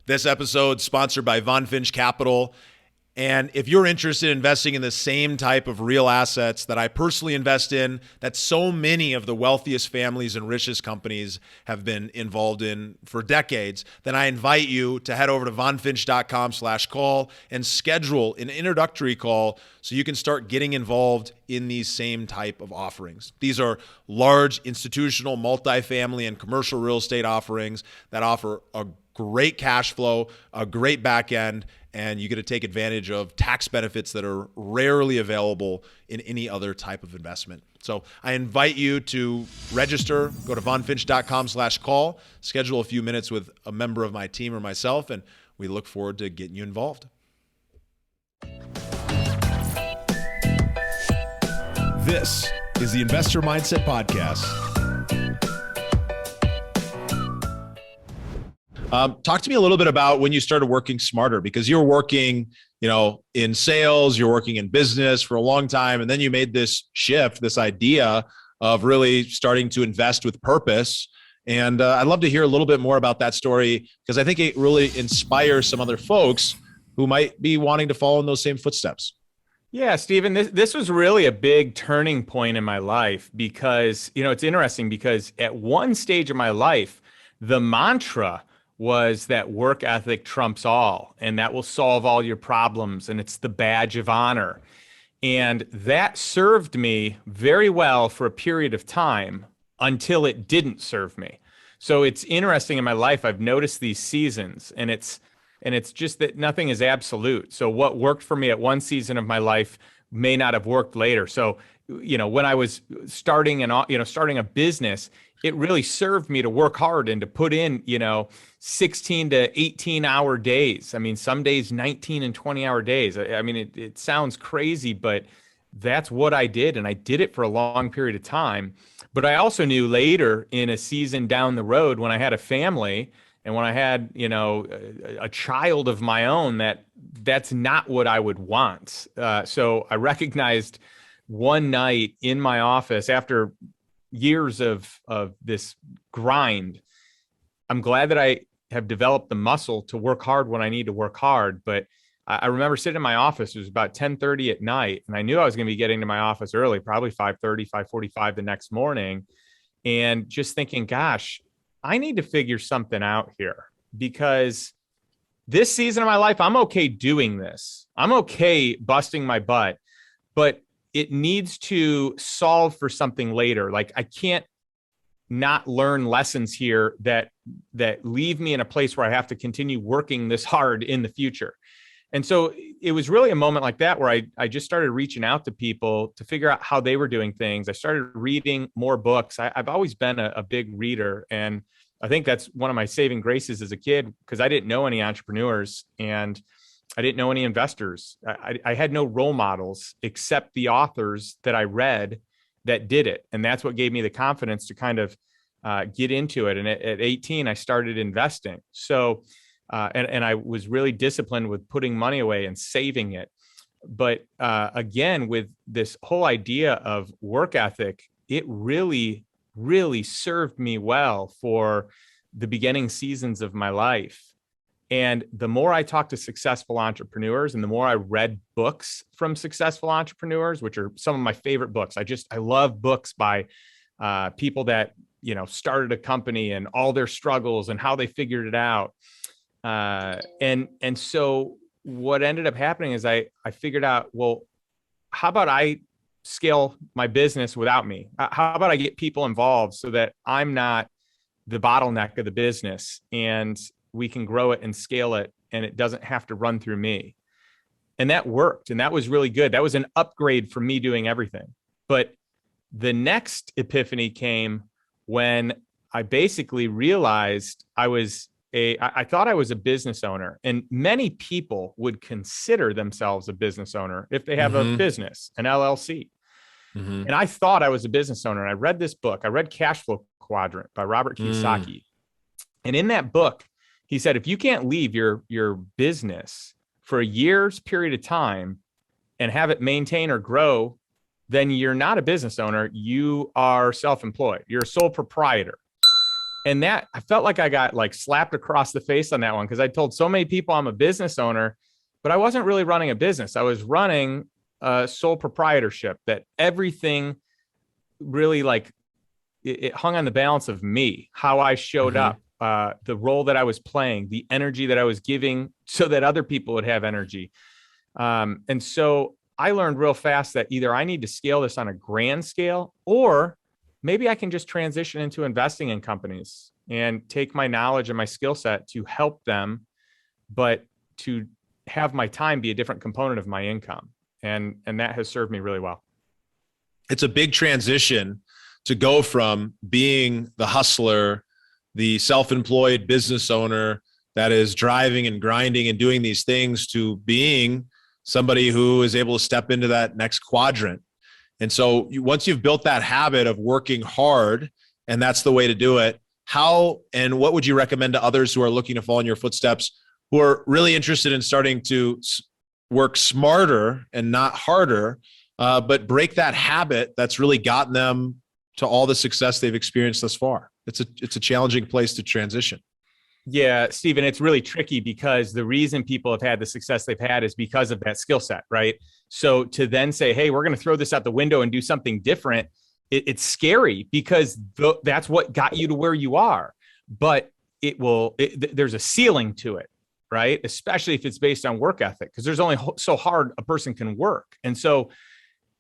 This episode sponsored by Von Finch Capital. And if you're interested in investing in the same type of real assets that I personally invest in, that so many of the wealthiest families and richest companies have been involved in for decades, then I invite you to head over to vonfinch.com/call and schedule an introductory call so you can start getting involved in these same type of offerings. These are large institutional, multifamily, and commercial real estate offerings that offer a great cash flow, a great back end, and you get to take advantage of tax benefits that are rarely available in any other type of investment. So I invite you to register, go to vonfinch.com/call, schedule a few minutes with a member of my team or myself, and we look forward to getting you involved. This is the Investor Mindset Podcast. Talk to me a little bit about when you started working smarter, because you're working, in sales, you're working in business for a long time. And then you made this shift, this idea of really starting to invest with purpose. And I'd love to hear a little bit more about that story, because I think it really inspires some other folks who might be wanting to follow in those same footsteps. Yeah, Stephen, this was really a big turning point in my life because, it's interesting because at one stage of my life, the mantra was that work ethic trumps all, and that will solve all your problems, and it's the badge of honor. And that served me very well for a period of time until it didn't serve me. So it's interesting in my life, I've noticed these seasons, and it's just that nothing is absolute. So what worked for me at one season of my life may not have worked later. So, when I was starting a business, it really served me to work hard and to put in, 16 to 18 hour days. I mean, some days 19 and 20 hour days. I mean, it sounds crazy, but that's what I did. And I did it for a long period of time. But I also knew later in a season down the road when I had a family and when I had, a child of my own, that's not what I would want. So I recognized one night in my office after years of this grind, I'm glad that I have developed the muscle to work hard when I need to work hard. But I remember sitting in my office, it was about 10:30 at night, and I knew I was going to be getting to my office early, probably 5:30, 5:45 the next morning. And just thinking, gosh, I need to figure something out here, because this season of my life, I'm okay doing this. I'm okay busting my butt, but it needs to solve for something later. Like I can't not learn lessons here that leave me in a place where I have to continue working this hard in the future. And so it was really a moment like that where I just started reaching out to people to figure out how they were doing things. I started reading more books. I've always been a big reader. And I think that's one of my saving graces as a kid, because I didn't know any entrepreneurs and I didn't know any investors. I had no role models except the authors that I read that did it. And that's what gave me the confidence to kind of get into it. And at 18, I started investing. So, and I was really disciplined with putting money away and saving it. But again, with this whole idea of work ethic, it really, really served me well for the beginning seasons of my life. And the more I talked to successful entrepreneurs and the more I read books from successful entrepreneurs, which are some of my favorite books. I love books by people that, started a company and all their struggles and how they figured it out. And so what ended up happening is I figured out, well, how about I scale my business without me? How about I get people involved so that I'm not the bottleneck of the business and we can grow it and scale it and it doesn't have to run through me. And that worked. And that was really good. That was an upgrade from me doing everything. But the next epiphany came when I basically realized I thought I was a business owner, and many people would consider themselves a business owner if they have a business, an LLC. Mm-hmm. And I thought I was a business owner. And I read this book. I read Cash Flow Quadrant by Robert Kiyosaki. And in that book, he said, if you can't leave your business for a year's period of time and have it maintain or grow, then you're not a business owner. You are self-employed. You're a sole proprietor. And that I felt like I got like slapped across the face on that one because I told so many people I'm a business owner, but I wasn't really running a business. I was running a sole proprietorship that everything really like it hung on the balance of me, how I showed up, the role that I was playing, the energy that I was giving so that other people would have energy. And so I learned real fast that either I need to scale this on a grand scale, or maybe I can just transition into investing in companies and take my knowledge and my skill set to help them, but to have my time be a different component of my income. And that has served me really well. It's a big transition to go from being the hustler, the self-employed business owner that is driving and grinding and doing these things, to being somebody who is able to step into that next quadrant. And so once you've built that habit of working hard, and that's the way to do it, how and what would you recommend to others who are looking to follow in your footsteps, who are really interested in starting to work smarter and not harder, but break that habit that's really gotten them to all the success they've experienced thus far? It's a challenging place to transition. Yeah, Stephen, it's really tricky because the reason people have had the success they've had is because of that skill set, right? So to then say, hey, we're going to throw this out the window and do something different, it's scary because that's what got you to where you are. But there's a ceiling to it, right? Especially if it's based on work ethic, because there's only so hard a person can work. And so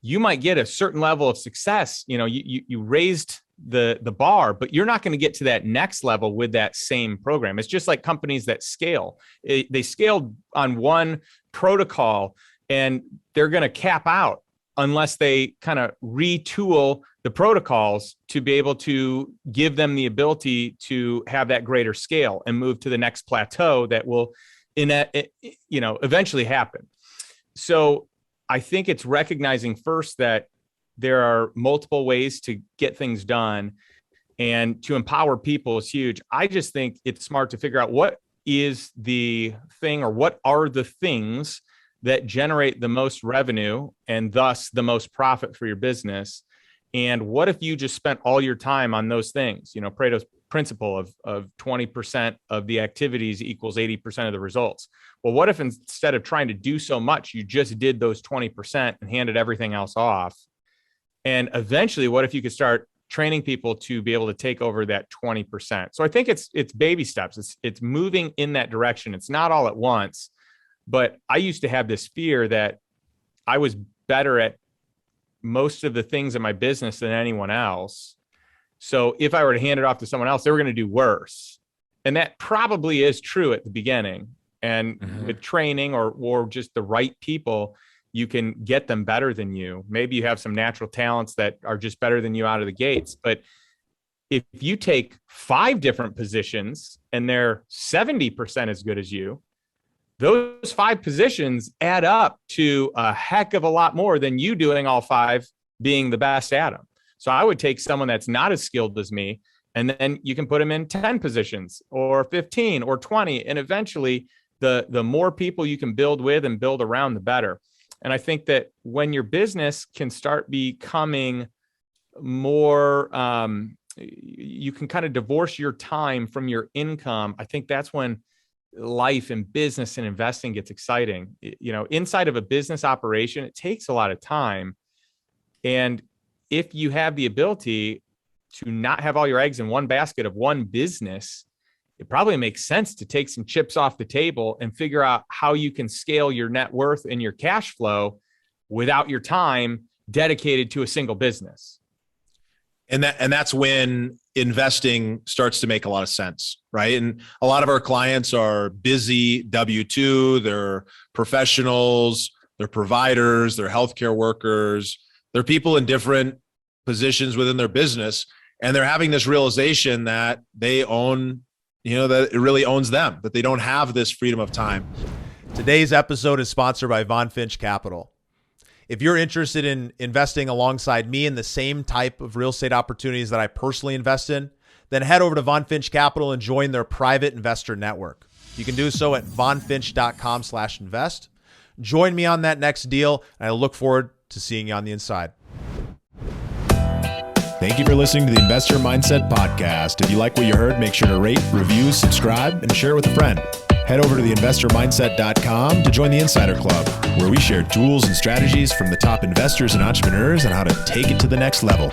you might get a certain level of success. You raised the bar, but you're not going to get to that next level with that same program. It's just like companies that scale. They scaled on one protocol and they're going to cap out unless they kind of retool the protocols to be able to give them the ability to have that greater scale and move to the next plateau that will eventually happen. So I think it's recognizing first that there are multiple ways to get things done, and to empower people is huge. I just think it's smart to figure out what is the thing, or what are the things that generate the most revenue and thus the most profit for your business. And what if you just spent all your time on those things? Pareto's principle of 20% of the activities equals 80% of the results. Well, what if instead of trying to do so much, you just did those 20% and handed everything else off? And eventually, what if you could start training people to be able to take over that 20%? So I think it's baby steps. It's moving in that direction. It's not all at once. But I used to have this fear that I was better at most of the things in my business than anyone else. So if I were to hand it off to someone else, they were going to do worse. And that probably is true at the beginning. And with training or just the right people, you can get them better than you. Maybe you have some natural talents that are just better than you out of the gates. But if you take 5 different positions and they're 70% as good as you, those 5 positions add up to a heck of a lot more than you doing all 5 being the best at them. So I would take someone that's not as skilled as me, and then you can put them in 10 positions or 15 or 20. And eventually the more people you can build with and build around, the better. And I think that when your business can start becoming more, you can kind of divorce your time from your income. I think that's when life and business and investing gets exciting. Inside of a business operation, it takes a lot of time. And if you have the ability to not have all your eggs in one basket of one business, it probably makes sense to take some chips off the table and figure out how you can scale your net worth and your cash flow without your time dedicated to a single business. And that's when investing starts to make a lot of sense, right? And a lot of our clients are busy W-2, they're professionals, they're providers, they're healthcare workers, they're people in different positions within their business, and they're having this realization that they own, that it really owns them, that they don't have this freedom of time. Today's episode is sponsored by Von Finch Capital. If you're interested in investing alongside me in the same type of real estate opportunities that I personally invest in, then head over to Von Finch Capital and join their private investor network. You can do so at vonfinch.com/invest. Join me on that next deal, and I look forward to seeing you on the inside. Thank you for listening to the Investor Mindset Podcast. If you like what you heard, make sure to rate, review, subscribe, and share with a friend. Head over to theinvestormindset.com to join the Insider Club, where we share tools and strategies from the top investors and entrepreneurs on how to take it to the next level.